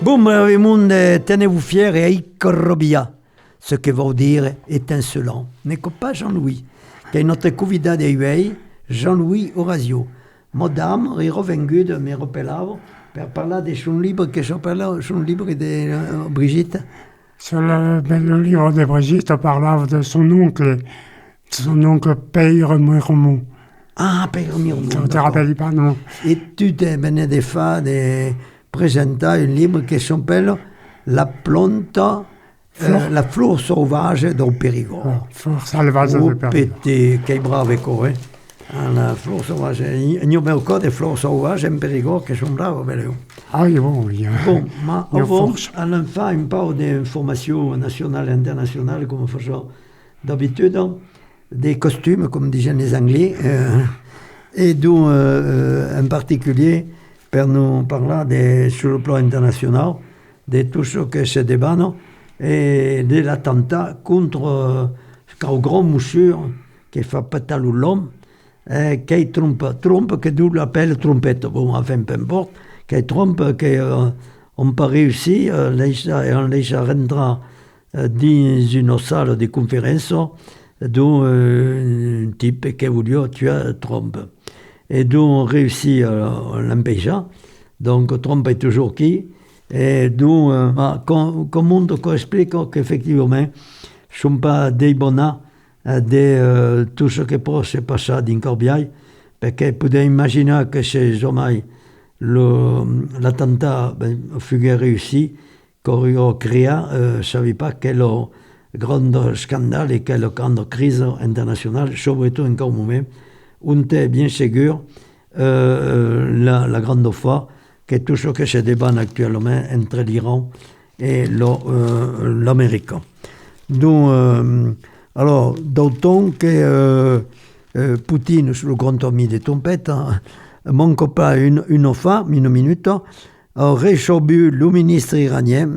Boum, le monde, tenez-vous fiers et aïe corrobia. Ce que veut dire étincelant. N'est pas Jean-Louis, qui est notre convidat d'aujourd'hui, Jean-Louis Orazio. Madame est revenue de me rappelavo per parler de son livre que s'appelle son livre de Brigitte. Sur le livre de Brigitte, on parlait de son oncle Père Mirmont. Ah, Père Mirmont. Tu ne te rappelles pas, non? Et tu te venais de faire de présenter un livre qui s'appelle La plante, la fleur sauvage du Périgord. Fleur sauvage du Périgord. Petit, che bravo quoi. La fleur sauvage. Io mi ricordo di fleur sauvage in Périgord che sono bravo, vero? Ah oui, bon. Bon, ma avant, allons faire un peu d'informations nationales et internationales, comme on fait d'habitude, des costumes, comme disent les Anglais, et d'où, en particulier, pour nous parler sur le plan international, de tout ce que se débat, et de l'attentat contre un grand monsieur qui fait péter l'homme, qui est Trump, que d'où l'appelle trompette, bon, enfin, peu importe, qui est Trump, qu'on pas réussi, on les rentrera dans une salle de conférence, d'où un type qui a voulu tuer Trump. Et d'où on réussit à l'empêcher. Donc Trump est toujours qui. Et d'où, comme on explique qu'effectivement, ne sont pas des bonnats de tout ce qui peut se passer dans Corbiaille, parce que vous pouvez imaginer que chez jamais l'attentat fut réussi, qu'on créé, ne savait pas quel grand scandale et quelle grande crise internationale, surtout en un moment, on est bien sûr la grande fois que tout ce qui se débat actuellement entre l'Iran et l'Amérique. Donc, alors, d'autant que Poutine, sur le grand ami des trompettes, manque pas une fois, une minute, a réchauffu le ministre iranien,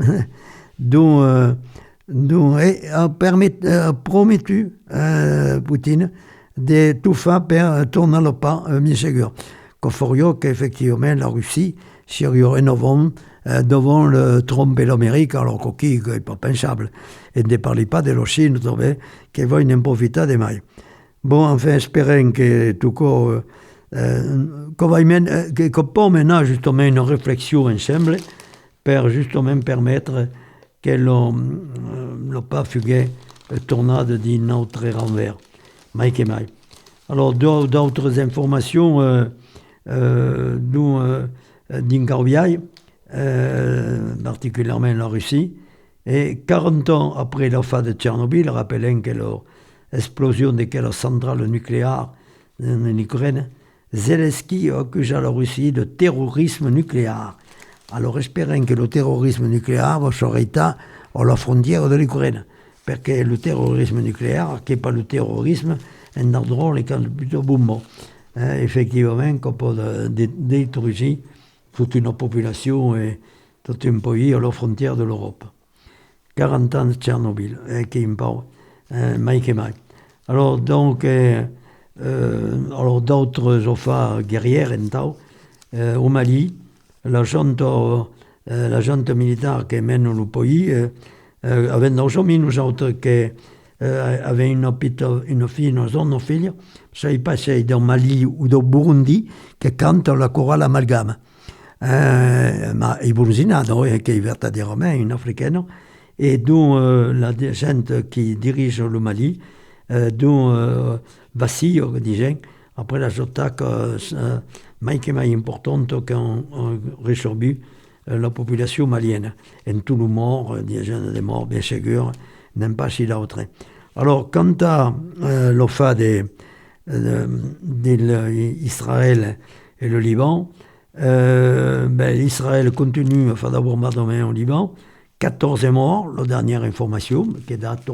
dont a promis Poutine de tout faire pour tourner le pas, bien sûr. Qu'il faudrait qu'effectivement la Russie serait rénovée devant le Trump et l'Amérique, alors qu'il n'est pas pensable. Et ne parle pas de la Chine, qui va en profiter de mai. Bon, enfin, espérons que tout cas, qu'on peut mener justement une réflexion ensemble pour justement permettre que le pas fugué tournade d'un autre renvers. Mai que mai. Alors, d'autres informations, nous, d'Incarviaï, particulièrement la Russie, et 40 ans après la fin de Tchernobyl, rappelons que l'explosion de la centrale nucléaire en Ukraine, Zelensky accuse la Russie de terrorisme nucléaire. Alors, espérons que le terrorisme nucléaire va s'arrêter à la frontière de l'Ukraine. Parce que le terrorisme nucléaire, qui n'est pas le terrorisme, est un drôle et quand plutôt boum. Effectivement, qu'on peut détruire toute une population et tout un pays à la frontière de l'Europe. 40 ans de Tchernobyl, qui me parle, mai que mai. Alors, donc, alors d'autres affaires guerrières au Mali, la junte militaire qui mène le pays, avec aujourd'hui nous autres qui avait une fille, une fille, je ne sais pas si c'est au Mali ou au Burundi, qui cante la chorale amalgame. Ma i Burundino, qui est vertaderamente une africaine, et dont la gente qui dirige le Mali, dont vacille, disons, après la attaque mai importante qu'on résorbu la population malienne. Et tout le monde, des gens des morts, bien sûr, n'aiment pas si l'autre. Alors, quant à le fait d'Israël et le Liban, Israël continue à faire des bombardements au Liban. 14 morts, la dernière information, qui date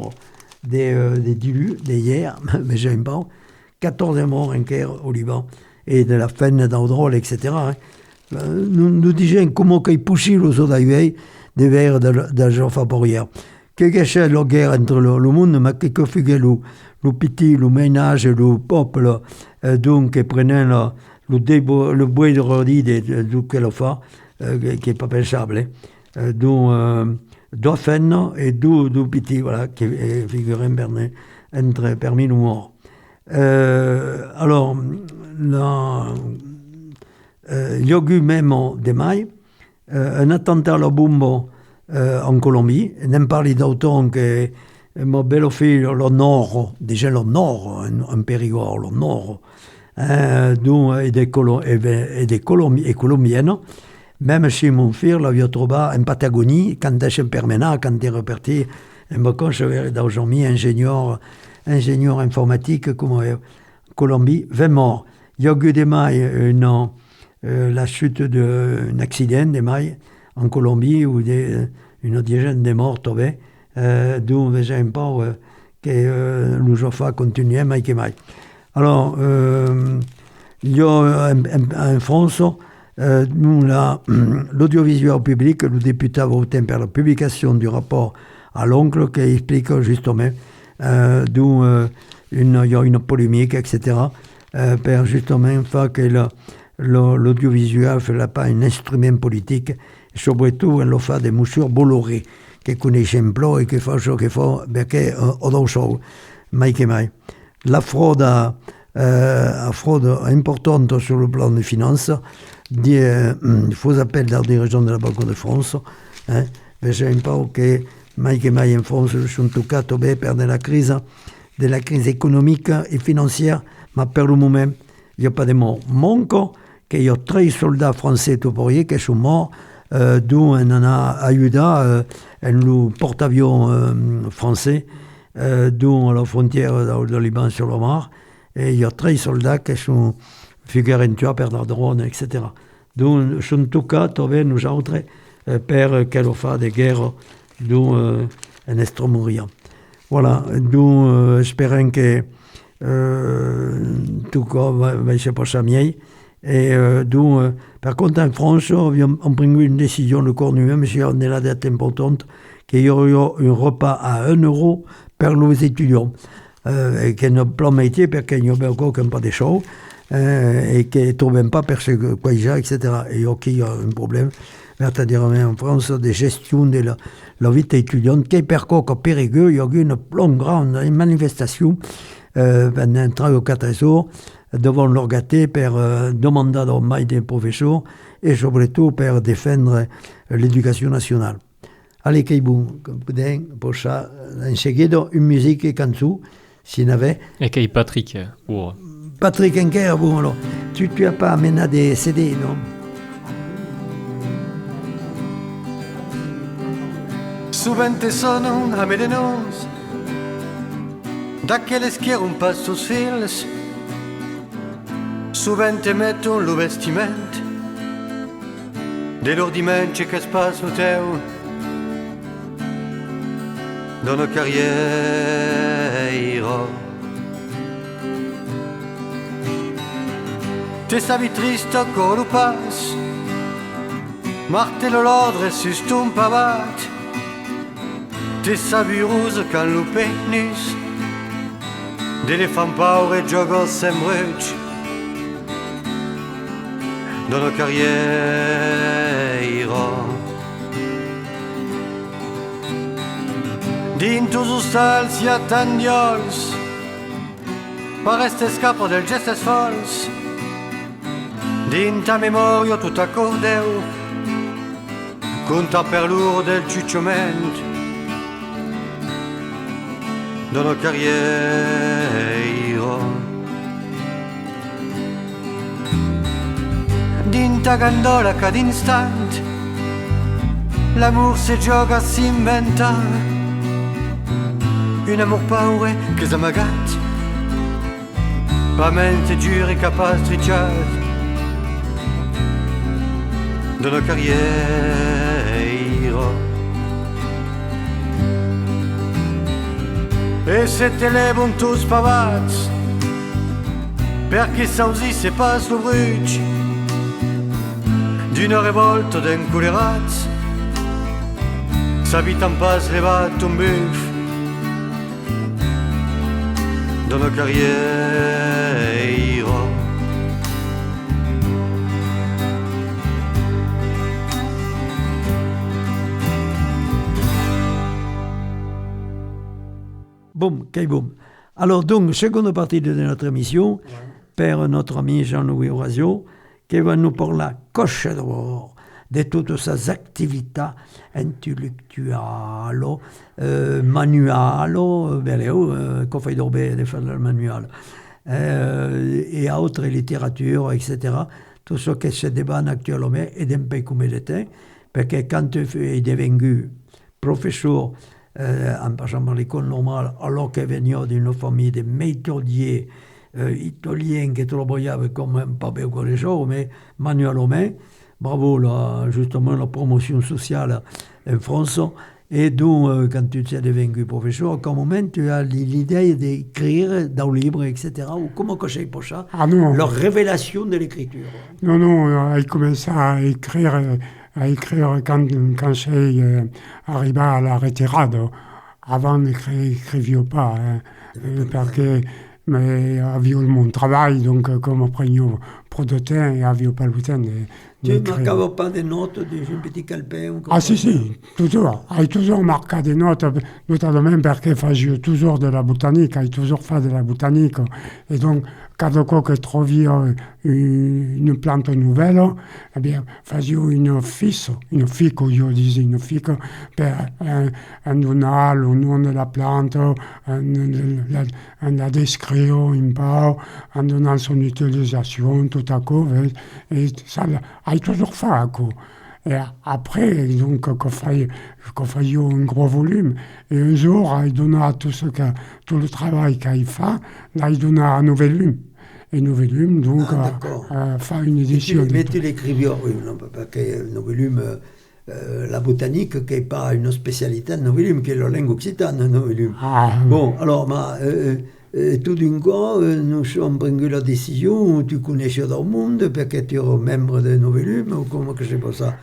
des d'hier, mais j'aime pas. 14 morts en guerre au Liban, et de la fin d'Audrol, etc. Nous disions comment ils poussent les autres des verres de Jean Fabrière. Que c'est la guerre entre le monde, mais que fait le petit, le ménage, le peuple, donc, prenant le bois de rodi de tout ce qu'il fait, qui n'est pas pensable. dont Dauphin et du Piti, voilà, qui figuraient entre parmi nous morts. Alors, il y a eu même des mailles, un attentat à la bombe en Colombie, n'aime pas les d'autant que mon bel fils, le nord, déjà le nord, un Périgord, le nord, et des Colombiennes, même chez mon fils, l'avait trouvé en Patagonie, quand il est permanent, quand il est reparti, un bacon, je vais d'aujourd'hui ingénieur informatique, comme en Colombie, 20 morts. Il y a eu des mailles, la chute d'un accident des mailles en Colombie, où une dizaine de morts tombés, d'où j'ai un peu que l'Ujofa continue, maille que maille. Alors, il y a en France, l'audiovisuel public, le député a voté pour la publication du rapport à l'oncle qui explique justement d'où il y a une polémique, etc., pour justement faire que l'audiovisuel ne fait pas un instrument politique, et surtout il fait des mesures bollorées, qui connaissent un plan et qui font ce qu'il faut, perché d'autres choses, mai que mai. La fraude importante sur le plan des finances, des faux appels dans la direction de la Banque de France, j'ai un peu que mai que mai en France, sont toccati per la crise économique et financière, mais pour le moment, il n'y a pas de morts. Manque qu'il y a 13 soldats français touriers qui sont morts, d'où on en a aidé un porte-avions français, d'où à la frontière de Liban sur le Mar, et il y a 13 soldats qui sont figurés tués par des drones, etc. Donc, sont tous cas, nous autres, per qu'elle fait des guerres, d'où un extrême-orient. Voilà, d'où espérons que tout cas va se passer mieux. Et d'où, par contre, en France, on pris une décision, le corps lui-même, si on est la date importante, qu'il y aurait un repas à 1 euro pour les étudiants. Et qu'il n'y a pas de métier, parce qu'il n'y a encore pas de choses, et qu'ils ne trouvent pas parce que quoi il y a, etc. Et il y a un problème, c'est-à-dire en France, de gestion de la vie étudiante, qui est per périgueux, il y a eu une grande manifestation pendant 3 ou 4 jours, devant l'orgater pour demander au mail des professeurs et surtout pour défendre l'éducation nationale. Allez, Keibou, pour ça, en seguida, une musique et canzone, s'il y en avait. Et Kei Patrick, pour. Patrick Henker, bon, alors, tu n'as pas amené des CD, non? Sovente sono a melenos, daqueles que eram passos fils. Sovente metto lo vestimento dell'ordimento che spasso teu da una carriera. Te savi triste con lo pas, martello l'ordre si stumpavat. Te savi rose quand lo penis delle fanpaure gioco sembruc da una carriera. Dinto su stalsi a tandiols, pareste scappo del gestes fols. Dinta memoria tutta accordeu, conta per l'ur del ciucciomento da una carriera. Dinta gandola che d'instant l'amour se gioca, si inventa un amour paure che s'amagat, la mente dure e capacitat da una carriera. E se te levano tous pavats perché sausisse pas lo bruc d'una revolta d'enculerats, s'abitan pas levat un buff da una carriera. Bon, bon. Alors, donc, seconde partie de notre émission, par notre ami Jean-Louis Orazio, qui va nous parler coche d'abord de toutes ses activités intellectuelles, manuelles, qu'on fait d'orber de faire le manuel, et autres littératures, etc. Tout ce qui se débat actuellement est d'un peu comme il était, parce que quand il est devenu professeur en passant par l'école normale, alors qu'il venait d'une famille de méthodiers italiens qui travaillaient quand même pas bien que les gens, mais manuellement, bravo justement la promotion sociale en France. Et donc, quand tu es devenu professeur, à quel moment tu as l'idée d'écrire dans le livre, etc. Ou comment que c'est pour ça la révélation de l'écriture? Non, il commençait à écrire quand j'ai arrivé à la retraite. Avant, n'écrivais pas, parce que mais avait mon travail, donc comme prenait trop de temps, il n'y avait pas le temps. Tu ne marquais pas des notes d'un petit calepin? Ah si, toujours. J'ai toujours marqué des notes, notamment parce que je faisais toujours de la botanique, j'ai toujours fait de la botanique. Et donc, quand je trouvais une plante nouvelle, eh bien, je faisais une fiche, je disais une fiche, pour donner le nom de la plante, la descrire un peu, en donnant son utilisation, tout à coup. Et ça, j'ai toujours fait. Et après, donc, qu'on faisait un gros volume. Et un jour, il donna tout le travail qu'il fait, là, il donna un nouvel volume. Et nouvel volume, donc, faire une édition. Mais tu l'écrivais, oui, non, parce que le volume, la botanique, qui n'est pas une spécialité de nos volumes, qui est la langue occitane, nos volumes. Bon, alors, tout d'un coup, nous avons pris la décision, tu connaissais dans le monde, parce que tu es membre de nos volumes, ou comment que c'est pour ça?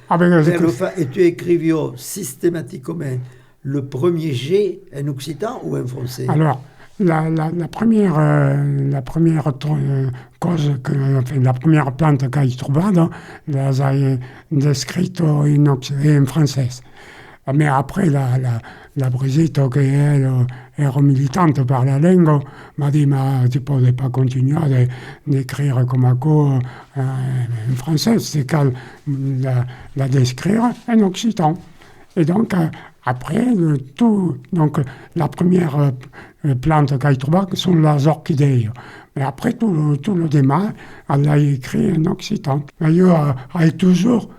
Et tu écrivais systématiquement le premier G en occitan ou en français? Alors, la première la première plante que j'ai trouvée, j'ai décrite en français. Mais après, la Brigitte, qui elle est militante par la langue, m'a dit, mais tu ne peux pas continuer d'écrire comme un en français, c'est qu'elle la décrire en occitan. Et donc, après, donc, la première plante qu'elle trouve sont les orchidées. Mais après, tout le débat, elle a écrit en occitan. D'ailleurs, elle est toujours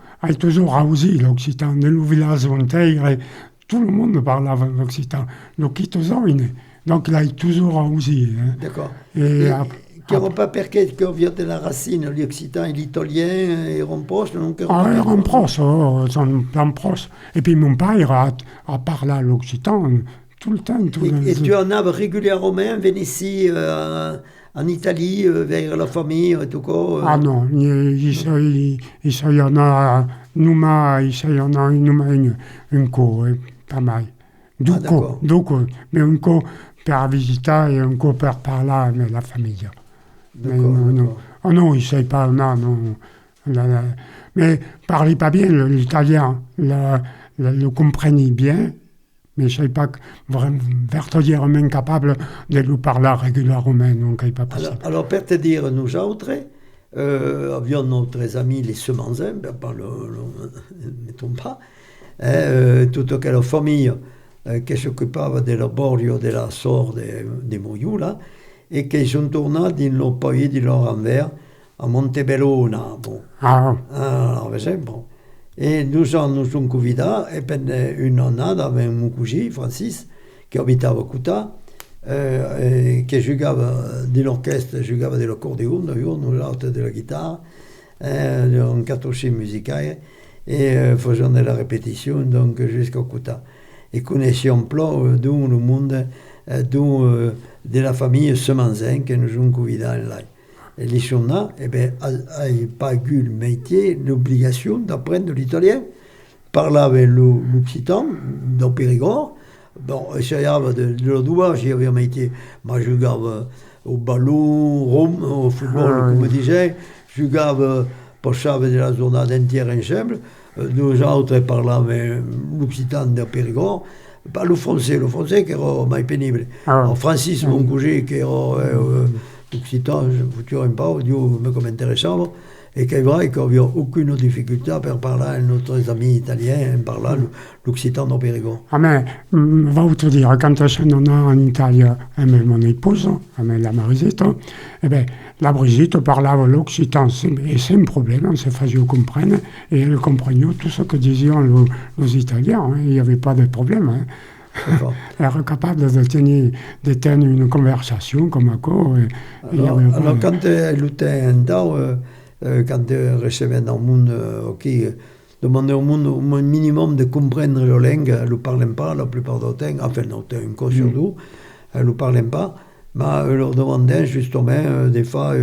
aussi l'occitan. Dans le village entier, tout le monde parle l'occitan. L'occitosone. Donc, là, il est toujours aussi. D'accord. Et qui n'ont pas perqué qu'on vient de la racine, l'occitan et l'italien, ils sont proches, non? Ils sont proches, sont bien proches. Et puis mon père a parlé l'occitan tout le temps. Et tu en as régulièrement venu ici en Italie, vers la famille et tout quoi? Ah non, il y en a une co, pas mal. Deux co, mais un co per visiter et un co per parler avec la famille. Non, il ne sait pas, non. Mais il ne parlait pas bien l'italien, le comprenait bien, mais je ne sais pas vertueusement capable de lui parler régulièrement, donc il n'est pas possible. Alors, pour te dire, nous autres, avions notre ami les Semanzins, ne mettons pas, toute la famille qui s'occupava de la bordio de la sort de Moiou, là, et qui sont tournés dans le pays de leur envers, à Montebellona. Bon. Alors, bon. Et nous sommes convidés, et pendant une année, avec mon cousin, Francis, qui habitait à Cuta, qui jouait de l'orchestre, jouait de l'accordéon, d'ailleurs, nous autres de la guitare, un cartouche musical, et faisions de la répétition, donc jusqu'à Cuta. Et connaissions plein dans le monde, de la famille Semanzin, que nous sommes convidés là. Et les gens-là, n'ont pas eu le métier, l'obligation d'apprendre l'italien. Parler avec l'occitan, dans Périgord. Bon, j'avais de le doigt, j'avais un métier. Moi, je jouais au ballon, au football, comme je disais. Je jouais pour chaver de la zone entière ensemble. Nous autres parlaient avec l'occitan de Périgord. pas le français che era mai pénible. Ah. Francis, mon cousin, che era occitan, je foutais un peu, Dieu me comme intéressant, et qu'il est vrai qu'il n'y a aucune difficulté à parler à notre ami italien, parler l'occitan au Périgord. Ah, mais va te dire, quand je suis en Italie, avec mon épouse, avec la Marisita, eh bien, la Brigitte parlait l'occitan, et c'est un problème, on se faisait comprendre, et elle comprenait tout ce que disaient les Italiens, hein, il n'y avait pas de problème. Hein. Elle était capable de tenir une conversation comme ça. Alors, quand elle était un temps, quand elle recevait dans le monde, demandait au monde au minimum de comprendre la langue, elle ne parlait pas la plupart du temps, enfin, non, un cas sur deux, elle ne parlait pas, mais elle leur demandait justement, des fois,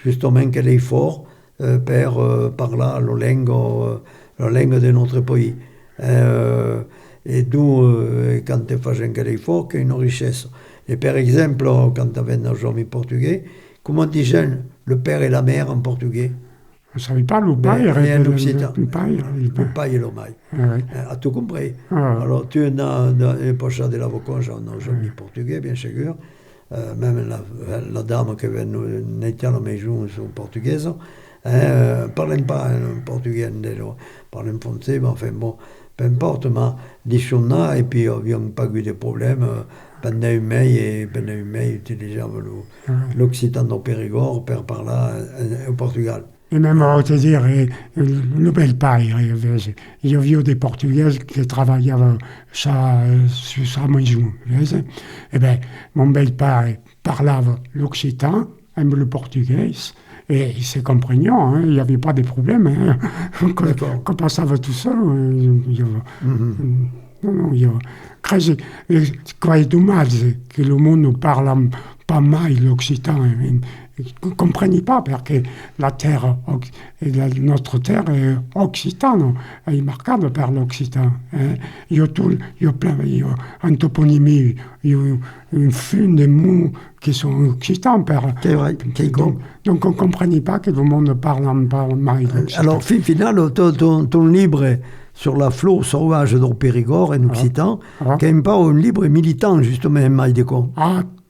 justement, quel effort pour parler la langue de notre pays. Et d'où, quand tu fais un quel effort, qu'il y a une richesse. Et par exemple, quand tu avais un jeune portugais, comment disait le père et la mère en portugais? Je ne savais pas, le pai, en occitan. Le pai et le mai. A tout compris. Ah. Alors, tu as un poche de l'avocat, un jeune portugais, bien sûr. Même la dame qui vient à la maison, sont portugaises. Ne parlent pas portugais, parlent français, mais enfin bon. Peu importe, mais disons et puis on n'a pas eu de problème. Pendant un mai, utilisaient l'occitan au Périgord pour parler au Portugal. Et même, on va te dire, le bel pai, il y avait des Portugaises qui travaillaient sur sa maison. Eh bien, mon bel pai parlait l'occitan, le portugais, et ils se comprenaient, hein, il n'y avait pas de problème. Hein. Quand on passait tout seul, c'est dommage que le monde ne parle pas mal l'occitan. Ils ne comprenaient pas parce que la terre, notre terre est occitane, elle est marquée par l'occitan. Il y a plein, en toponymie, il y a une fin de mots qui sont occitans. C'est vrai, donc on ne comprenait pas que le monde ne parle pas mal l'occitan. Alors, finalement, ton livre sur la flore sauvage du Périgord en occitan, qui n'est pas un livre militant, justement, en Maïdécon.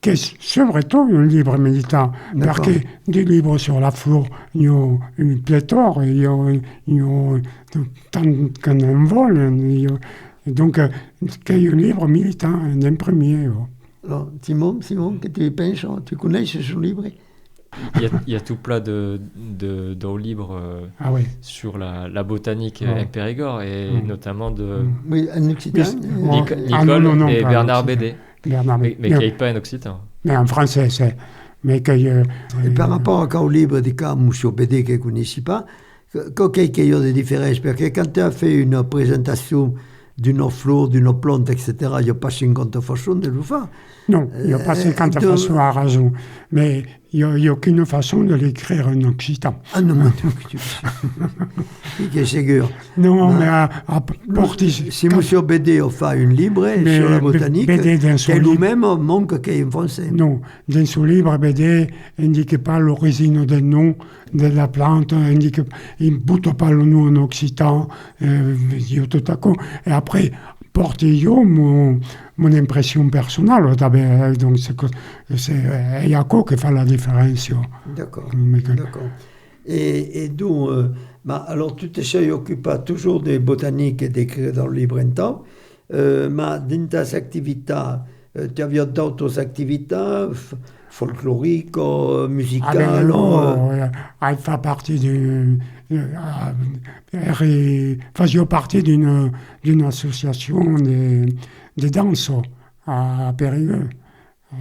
C'est vrai, un livre militant, parce que des livres sur la flore, il y a une pléthore, il y a tant qu'on en vole, donc il y a un livre militant, un premier. Alors, Simon, que tu penses, tu connais ce livre? Il y a tout plein de livres sur la botanique en Périgord, et notamment de Nicole et Bernard Bédé. Mais qui n'est pas en occitan. Mais en français, c'est. Mais et par rapport au livre de M. Bédé que je ne connaissais pas, qu'il y a des différences, parce que quand tu as fait une présentation d'une fleur, d'une plante, etc., il n'y a pas 50 façons de le faire. Non, il n'y a pas 50 façons à raison. Mais il n'y a aucune façon de l'écrire en occitan. Ah non, c'est sûr. Non, mais à porter... Si M. Bédé a fait une livre sur la botanique, c'est lui-même manque qu'il y ait en français. Non, dans son livre, Bédé n'indique pas l'origine du nom de la plante, il ne boute pas le nom en occitan, tout à coup. Et après, porte-yo mon impression personnelle, donc c'est Yako qui fait la différence. D'accord. Et donc, alors tu t'es occupé toujours des botaniques et d'écrire dans le livre en temps, mais dans tes activités, tu avais d'autres activités folkloriques, musicales? Elle fait partie faisait partie d'une association de danse à Périgueux,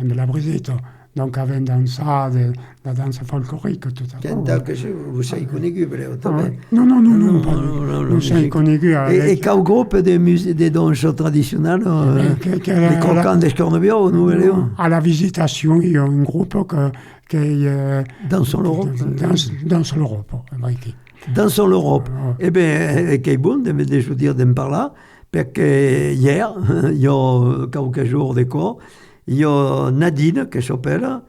de la Brigitte. Donc, avec la danse folklorique, tout à fait. Vous savez connu, Non, nous sommes connus avec... Et quel groupe de danse traditionnelles, les croquants d'Escornebiot, nous voyons? À la visitation, il y a un groupe qui... Dansons l'Europe. Dansons l'Europe, Dansons l'Europe. Eh bien, qui est bon, je veux dire, d'en parler, parce que hier, il y a quelques jours de quoi, il y a Nadine, qui s'appelle,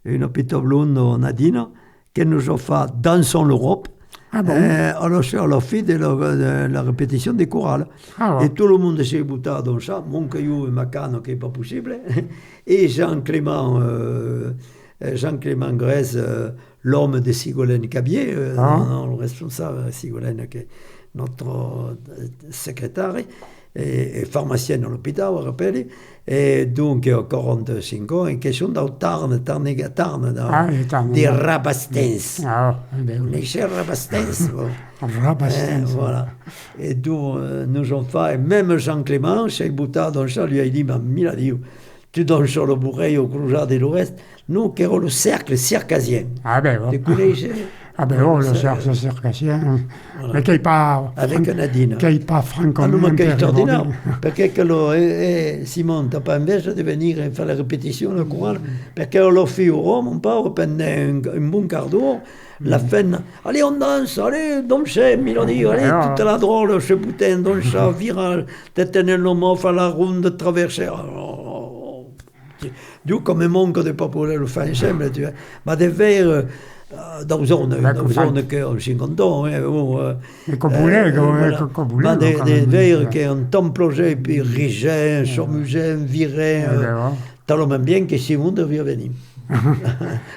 une petite blonde Nadine, qui nous a fait Dansons l'Europe. Ah bon? On a fait de la répétition des chorales. Ah ouais. Et tout le monde s'est bouté dans ça, mon caillou et ma canne, qui n'est pas possible. Et Jean-Clément Grèze, l'homme de Sigolène Cabier, le responsable Sigolène, qui est notre secrétaire, et pharmacienne à l'hôpital, on rappelle. Et donc, 45 ans, et question dans Tarn, des Rabastens. Ah, ben oui. Les chers Rabastens. Rabastens. Voilà. Et donc, nous avons fait, et même Jean-Clément, chez Boutard, lui a dit, il a dit, tu donnes sur le bourreil au Crujat de l'Ouest, nous qui avons le cercle circassien. Ah ben oui. Tu connais? Ah ben oui, le cercle circassien. Voilà. Mais qui n'est pas... Avec Nadine. Qui n'est pas franco. Ah non, mais qui est extraordinaire. Parce que Simon, tu n'as pas envie de venir faire la répétition, le chorale, parce qu'on l'a fait au Rome, on part pendant un bon quart d'heure. La fin, allez, on danse, allez, danse, mélodie, allez, toute la drôle, ce putain, danse, viral, t'éternel l'homme, à la ronde, traverser. Dieu, comme un manque de pas pouvoir le faire ensemble, tu vois. Mais de faire, dans une zone qui a 50 ans, des verres qui ont tant plongé, puis Rigin, Sormusin, Virin, tellement bien que Simon devait venir.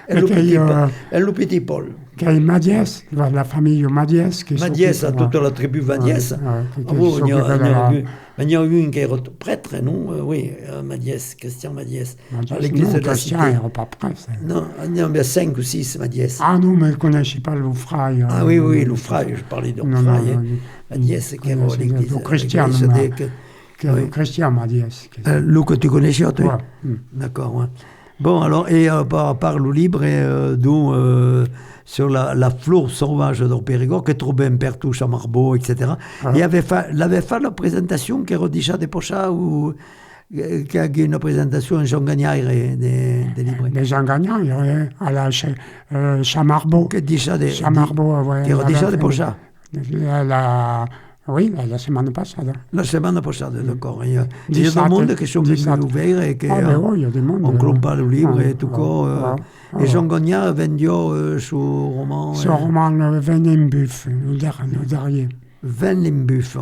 Et le petit Paul. Qui est Madiès, la famille Madiès. Madiès, à toute la tribu Madiès. Il y a eu un qui est prêtre, non? Oui, Madiès, Christian Madiès. À l'église de la Cité. Il n'est pas prêtre. Non, il y en a 5 ou 6 Madiès. Ah non, mais je ne connaissais pas Loufraille. Ah oui, Loufraille, je parlais de Loufraille. Madiès, qui est à l'église. Christian Madiès. Lou, que tu connaissais, toi? D'accord, ouais. Bon, alors, et par le libre, d'où sur la flore sauvage de Périgord, qui trouvait un pertouche à Marbeau, etc. Il avait fait la présentation qui est redichat des Pochats, ou qui a une présentation en Jean Gagnard des livres. Des Jean Gagnard, à la Chamarbeau. Qui dit ça des... Chamarbeau, oui. Qui redichat des Pochats. Oui, la semaine passée. La semaine prochaine, d'accord. Il y a des mondes qui sont venus ouverts et qui on clôt pas le livre et tout quoi. Et Jean Gagnard a vendu ce roman. Ce roman, Venimbuff, le dernier. Venimbuff.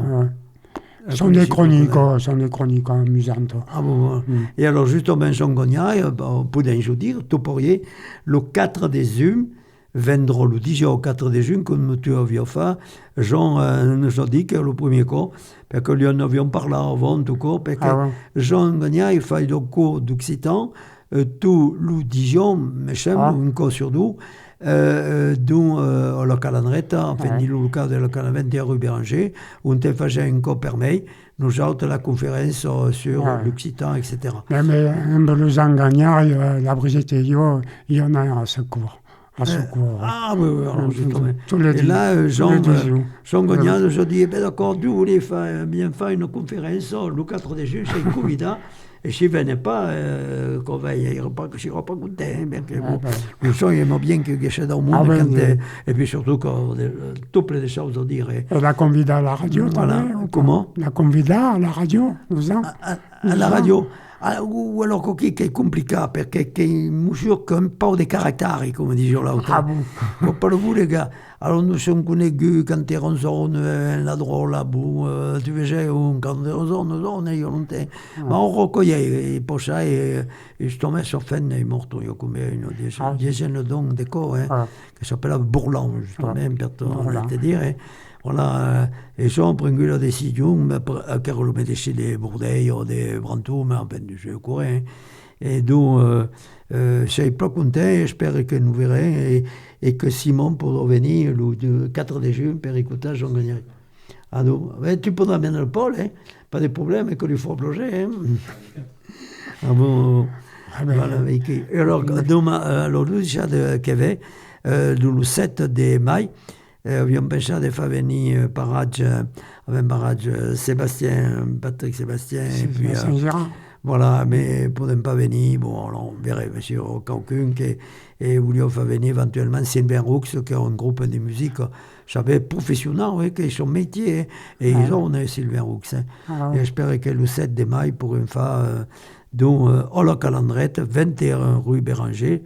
Sont des chroniques amusantes. Ah bon. Et alors, justement, Jean Gagnard, pour je dire, tout pourriez, le 4 des humes, vendront le 10 au 4 de juin, comme tu avais fait, Jean nous a dit que le premier cours, parce que lui en avions parlé avant, tout court, parce que Jean Gagnard, il fait le cours d'occitan, tout le Dijon, méchant, un cours sur deux, dont la calendrette, enfin, le cas de la calendrette de rue Béranger, où on fait un cours permis, nous avons la conférence sur l'occitan, etc. Mais le Jean Gagnard, la Brigitte et il y en a à ce cours. Ah oui, alors justement. Et là, Jean Gagnard, je dis, d'accord, tu voulais bien faire une conférence le 4 de juin chez Covida, et je ne venais pas, qu'on va y pas que je ne serai pas content, bien que le son, il aime bien que je dans le monde, et puis surtout, quand tout plein de choses à dire. Et la convida à la radio, voilà. Comment? La convida à la radio, vous en? À la radio. Ou alors qui est compliqué, parce que monsieur qui un peu de caractère, comme disons l'autre. Ah bon? Faut pas le vous, les gars. Alors nous sommes connus quand on sort la drôle, la boue, tu veux, quand on est longtemps. Mais on recueillait, et pour ça, et je tombais sur Fenn, et mort, il y a comme une dizaine donc de corps, qui s'appelle Bourlan, justement, pour te dire. Voilà, et ça, on prend la décision, car on met des Bourdeilles, des Brantômes, mais en peine de jeu courant. Et donc, je suis pas content, j'espère que nous verrons, et que Simon pourra venir le 4 de juin pour écouter Jean Gagnard. Alors, tu pourras amener le Paul, pas de problème, que lui faut plonger. Ah bon, voilà, et alors, nous, déjà de Québec, le 7 de mai, abbiamo pensato di far venire barrage Sébastien, Patrick Sébastien, et puis voilà, mais pour ne pas venir, bon, on verrait monsieur quelqu'un qui voulait faire venir éventuellement Sylvain Roux, qui est un groupe de musique, j'avais professionnel, qui est son métier, et ils ont Sylvain Roux. Et j'espère que le 7 de mai, pour une fois, dont la calendrette, 21 rue Béranger,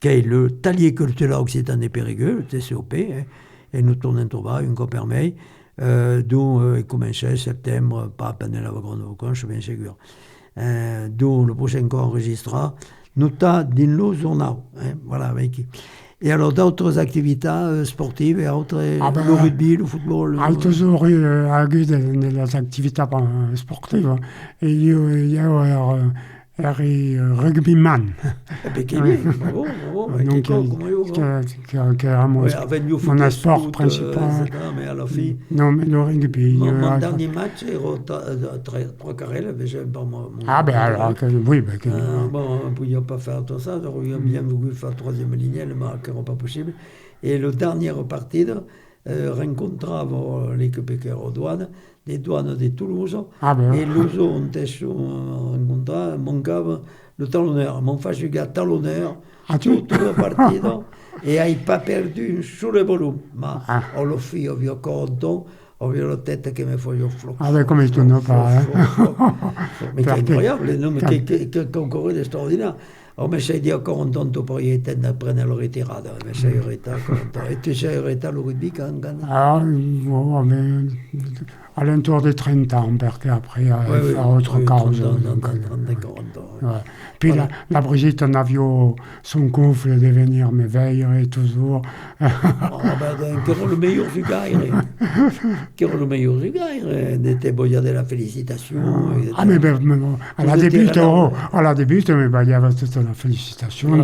qui est le talier culturel occitan de Périgueux, le TCOP, et nous tournons tout bas, une copermeille, dont il commence en septembre, pas pendant la grande vacances, je suis bien sûr. Dont le prochain qu'on enregistrera, nous t'as dit l'eau journal, voilà, avec. Et alors d'autres activités sportives, et autres, le rugby, le football. Toujours les activités sportives. Et il y a rugbyman. Bravo. Donc, qui est mon sport principal. Mais à la fille. Non, mais le rugby. Mon dernier match, trois carrés, j'ai pas moi. Ah, ben alors, oui. Bon, on ne pouvait pas faire tout ça, j'aurais bien voulu faire troisième ligne, mais ce n'est pas possible. Et le dernier partie, rencontrava l'équipe qui est aux douanes, des douanes de Toulouse, et l'autre, on rencontrava, mancava le talonneur. Mon fa jugar talonneur, toute la partie, et il n'a pas perdu sur le volume. Mais on l'a fait, on vient content, on vient la tête qui me fait le flot. Ah ben, comme il ne pas. Mais c'est incroyable, c'est encore extraordinaire. Alors, mais j'ai dit encore content pour y être de prendre la retirade. Mais j'ai été content. Et tu sais, le rugby quand mais à l'entour de 30 ans, parce qu'après, il y a autre cause. 40 ans. Puis la Brigitte, on a vu son couple devenir méveille toujours. Qui est le meilleur du gaire. Qui est le meilleur du gaire. N'était pas de la félicitation. Mais à la débute, mais il y avait toute la félicitation.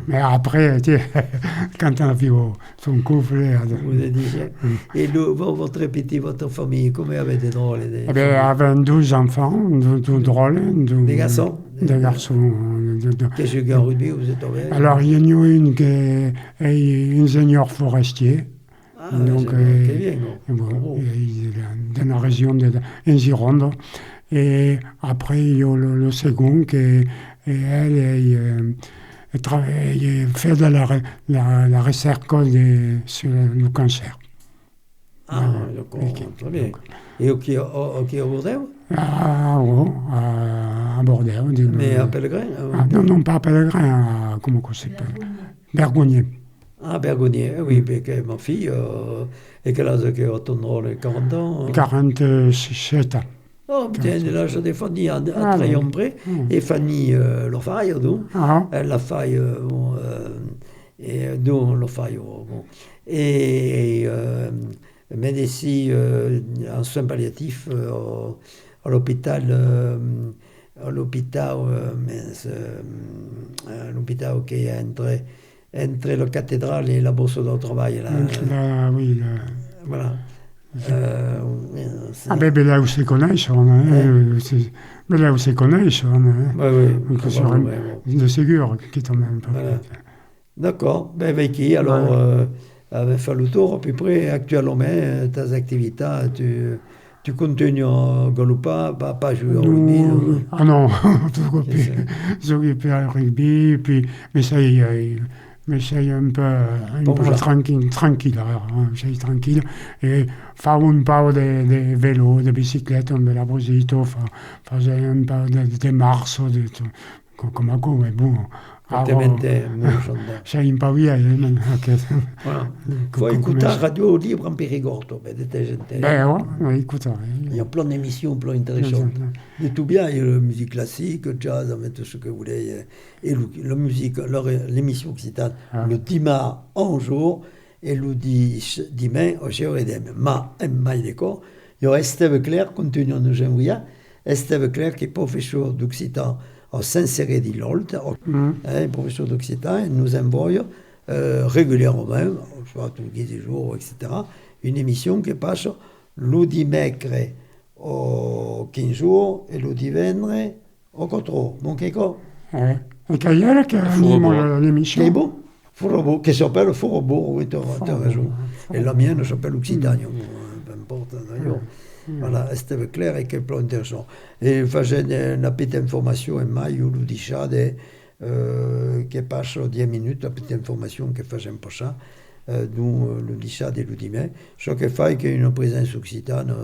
Mais après, quand on a vu son couple. Et votre petit, votre famille, comment avait des drôles? Il avait 12 enfants, 12 drôles. Des garçons? Des garçons. Qu'est-ce que vous rugby, vous êtes tombé? Alors, il y en a une qui est ingénieur forestier. Donc, dans la région de Gironde. Et après, il y a le second qui elle fait de la recherche sur le cancer. D'accord, très bien. Et qui est à Bordeaux? À Bordeaux. Mais à Pellegrin? Non, pas à Pellegrin, comment on s'appelle? Bergonier. Ah, Bergonier, oui, parce que ma fille, et quel âge qu'elle a ton rôle? 40 ans? 47 ans. Oh, putain, l'âge de Fanny à Trayombré, et Fanny la faille, donc. La faille, et donc la faille, bon. Et médecine en soins palliatifs à l'hôpital qui est entre la cathédrale et la bourse de travail. Là. Oui. Voilà. Ben là où c'est connaissent, mais là où c'est connaissent, de Ségur, qui est en même temps. D'accord, ben Vicky, alors, avec fait le tour, à peu près, actuellement, tes activités, tu continues à Galoupa, pas jouer au rugby? Ah non, j'ai fait le rugby, puis, mais ça y est. Mais c'est un peu tranquille, c'est tranquille. Et faire un peu de vélo, de bicyclette, on me la Brigitte, faire un peu de marche, comme à quoi, mais bon. C'est un peu bien. Voilà. Il faut écouter la radio libre en Périgord, oui, écoute. Il y a plein d'émissions, plein intéressantes. De tout bien, il y a la musique classique, jazz, tout ce que vous voulez. Et la musique, l'émission occitane, le dimanche en jour, et le dimanche au Géorédem. Mais d'accord, il y a Esteve Claire, continue à nous envoyer. Esteve Claire, qui est professeur d'occitan à Saint-Céré-d'Ilolt, professeur d'occitan, et nous envoie régulièrement, soit tous les 15 jours, etc., une émission qui passe le dimanche au 15 jours et le dimanche au 4 jours. Donc, c'est quoi? Et Caillère qui anime l'émission. C'est bon, Fourbourg, qui s'appelle Fourbourg, oui, tu as raison. Et la mienne s'appelle Occitanie, peu importe d'ailleurs. Voilà, c'était clair et que plein d'intéressant. Et faisait une petite information en mai, ou l'Udichade, qui passe 10 minutes, la petite information qui faisait un peu ça, d'où l'Udichade et l'Udimé, ce qui fait qu'il y a une présence occitane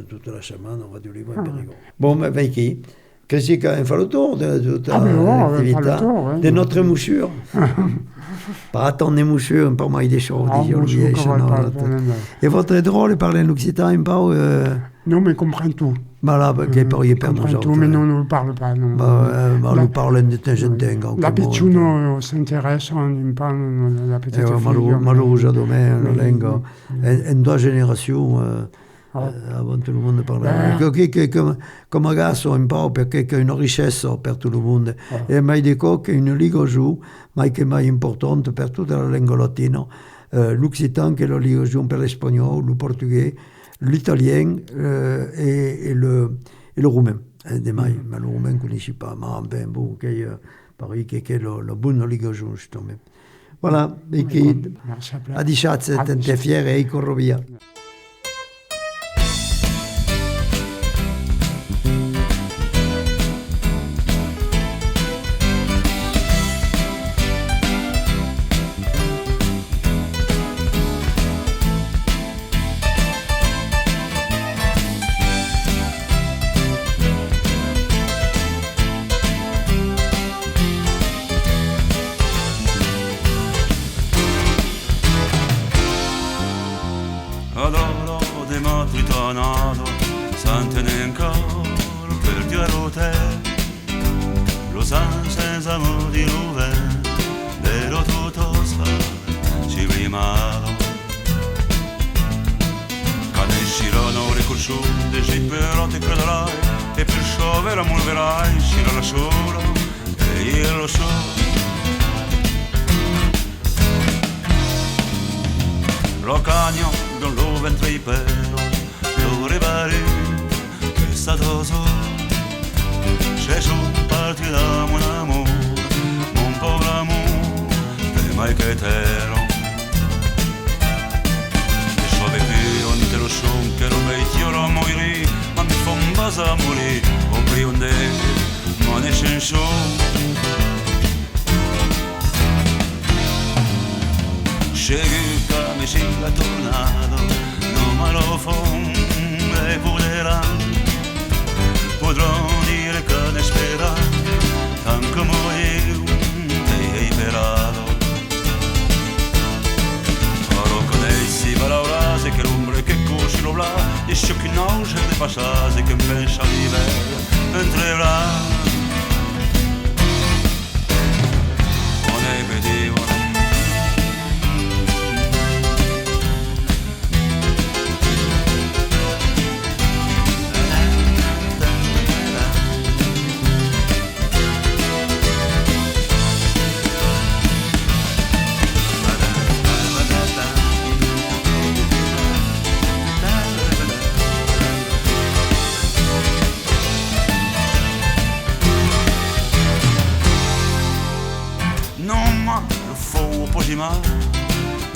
toute la semaine en Radio Libre et Périgord. Bon, mais Vicky, qu'est-ce qu'on fait le tour de ta activité, de notre mouchure? par attendre monsieur, un peu mai des choses, et votre drôle parler l'occitan un peu non, mais comprend tout. Voilà, perché poi per tout, mais non, on ne parle pas. Non. Ma lo parle de temps en temps. La picciuno s'intéresse, on parle de la petite fille. Ma lo usa domen, la lingua. En due generazioni, avant tout le monde parlava. Come ragazzo un po', perché è una ricchezza per tutto il mondo. E mai dico che una lingua giù, ma che è mai importante per tutta la lingua latina, l'occitan che la lingua giù per l'espagnolo, il portoghese, l'italien et le roumain. Mais le roumain, je ne connais pas. Mais bon, Paris, qui est la bonne ligue juste. Voilà, et qui a dit ça, c'est fier et Corrovia.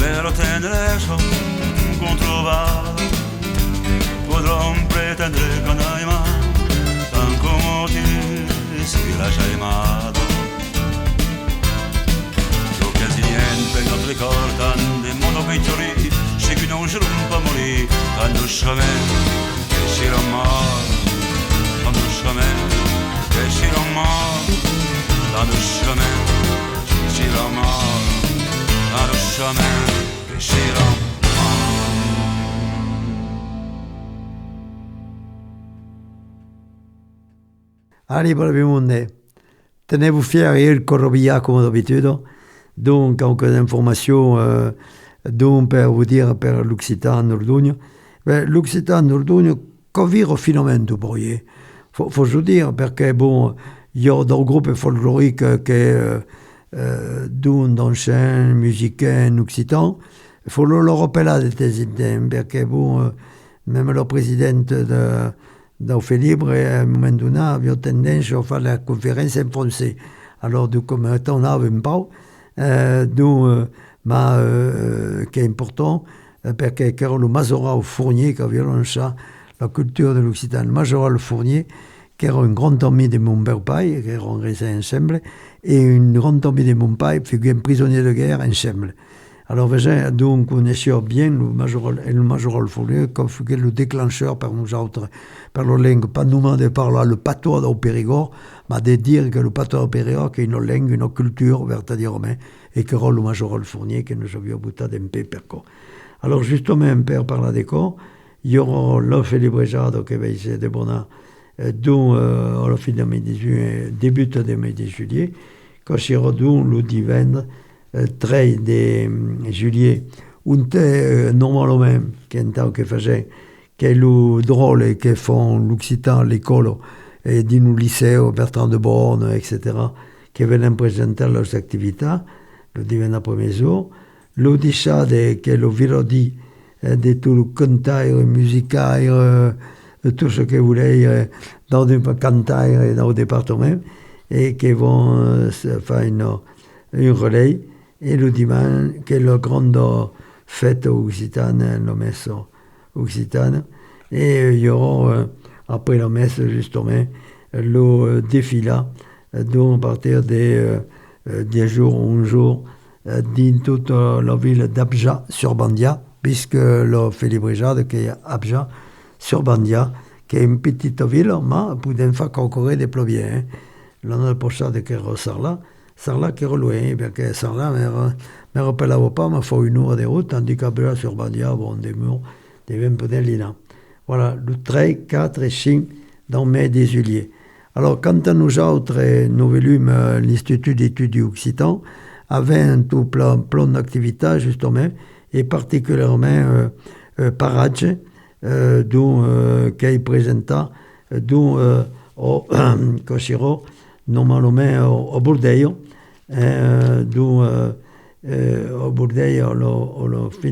per ottenere ciò controvato potrò pretendere che non mai tanto motivi si lascia amato lo che si niente non ricorda nel mondo peggiori se chi non si rompa morì tanto sciamento che si romare tanto sciamento che si romare tanto sciamento che si romare tanto sciamento che si romare. Allez, pour le monde, tenez-vous fiers et le Corrovia comme d'habitude. Donc, quelques informations donc, pour vous dire per l'Occitan Nordugno. L'Occitan Nordugno, che vero finamento poi. Faut je dire, perché bon, il y a des groupes folkloriques qui d'un d'anciens musiciens occidentaux. Il faut leur rappeler de tes idées, perché bon, même le président d'Offre Libre, à un moment donné, avait tendance à faire la conférence en français. Alors, comme on avait un peu, qui est important, parce que le Majorat Fournier, qui avait lancé la culture de l'Occitan, le Majorat Fournier, qui era un grand ami de mon père, qui eran restés ensemble, et un grand ami de mon père, fut un prisonnier de guerre ensemble. Alors, nous connaissions bien le Majoral Fournier, comme le déclencheur par nous autres, par la langue, pas nous de parler le patois au Périgord, mais de dire que le patois au Périgord, c'est une langue, une culture, vertadirement, et que le Majoral Fournier, que nous avions buté d'un peu per quoi. Alors, justement, un peu par la décor, il y aura le célébrejado qui va être de Bona, dont, à la fin de mai 18, début de mai 18, quand il y aura le divin, 3 de juillet, normalement, qui est un que faisait, qui est le drôle qui font l'Occitan à l'école, et dans le lycée, Bertrand de Borne, etc., qui viennent présenter leurs activités, le divin après jour. Le déchat, qui est le virodi, de tout le cantaire, musicaire, tout ce que vous voulez, dans le cantaire et dans le département, et qui vont faire une relais. Et le dimanche, qui est la grande fête occitane, la messe occitane. Et il y aura, après la messe, justement, le défilé, dont à partir des 10 jours ou 11 jours, dans toute la ville d'Abja sur Bandia, puisque le Félibrejade, qui est Abja sur Bandia, qui est une petite ville, mais pour une fois encore des ploviers. Hein. L'année prochaine, qui est Sarlat. Sarlat qui est loin, parce que Sarlat ne me rappelle pas, mais il faut 1 heure de route, tandis qu'Abja sur Bandia, bon, des murs, des 20 peu d'Elina. Voilà, le 3, 4 et 5 dans mai 18. Alors, quand nous autres, nous volumes l'Institut d'études occitan, avait un tout plein d'activités, justement, et particulièrement Parage, qui est présenté, au Cochiro, normalement au Bordeaux, au Bordeaux, le fin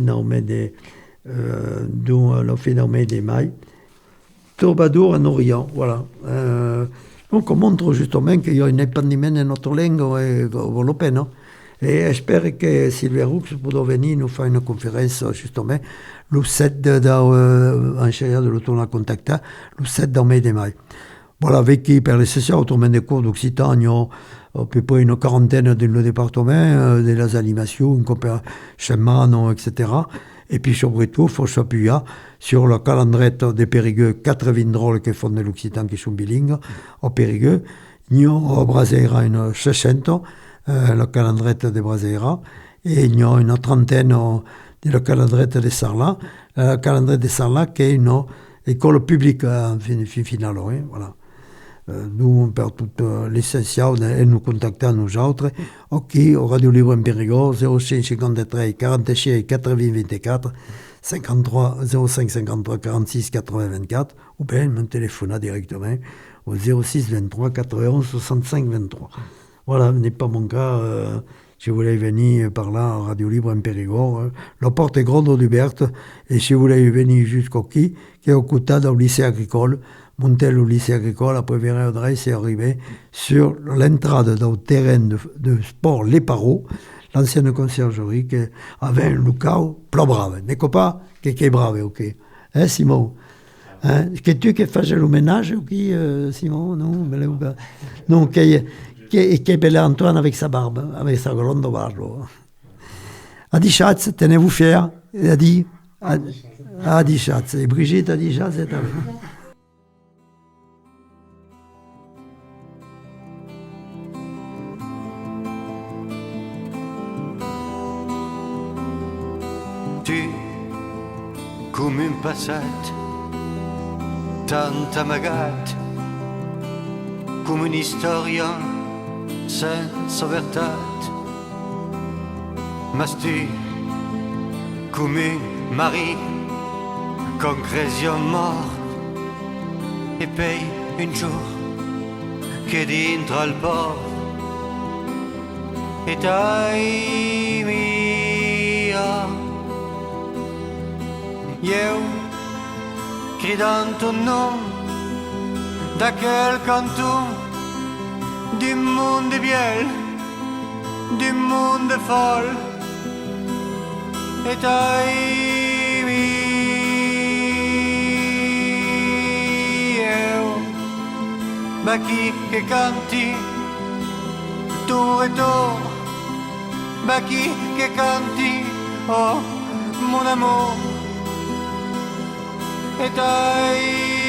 de mai, Troubadour en Orient, voilà. Donc on montre justement qu'il y a un épandiment de notre langue et vaut la peine. Et j'espère que Sylvia Roux pourra venir nous faire une conférence justement le 7 en chaleur de l'automne contacté, le 7 mai de mai. Voilà, avec qui, per les sessions, autrement des cours d'Occitan, il y a à peu près une quarantaine dans le département, des animations, chez Mano, etc. Et puis, surtout, il faut s'appuyer sur le calendrier des Périgueux, 80 drôles qui font de l'Occitan, qui sont bilingues, au Périgueux. Il y a au Braseira une 600, le calendrier de Braseira, et il y a une trentaine de le calendrier de Sarlat. Le calendrier de Sarlat, qui est une école publique, finale, hein, voilà. Nous, on perd tout l'essentiel et nous contactons nous autres. Ok, au Radio Libre en Périgord, 05 53 46 80 24, 53 05 53 46 80 24, ou bien me téléphoner directement au 06 23 91 65 23. Voilà, ce n'est pas mon cas. Si vous voulez venir par là, Radio Libre en Périgord, la porte est grande ouverte. Et si vous voulez venir jusqu'au qui est au côté dans le lycée agricole, monter le lycée agricole, après verrez adresse et arriver sur l'entrée dans le terrain de sport Les Paros, l'ancienne conciergerie qui avait un local plus brave. N'est-ce pas qui est brave, ok. Hein, Simon? Hein? C'est tu qui fais le ménage, ok, Simon? Non, non, qui est bel Antoine avec sa barbe, avec sa grande barbe. Adi Schatz, tenez-vous fiers? Adi Schatz. Et Brigitte, Adi Schatz, c'est avec. Tu, come un passat, tant amagat, come un'istoria senza verità. Mas tu, come un mari, concrétion mort, e poi un jour che dentro al port, e dai mia. Eu, cridant ton nom, d'aquel canton, du monde biel, du monde folle, et ai mi, eu, baki che canti, tour et tour, baki che canti, Oh, mon amour, et taille.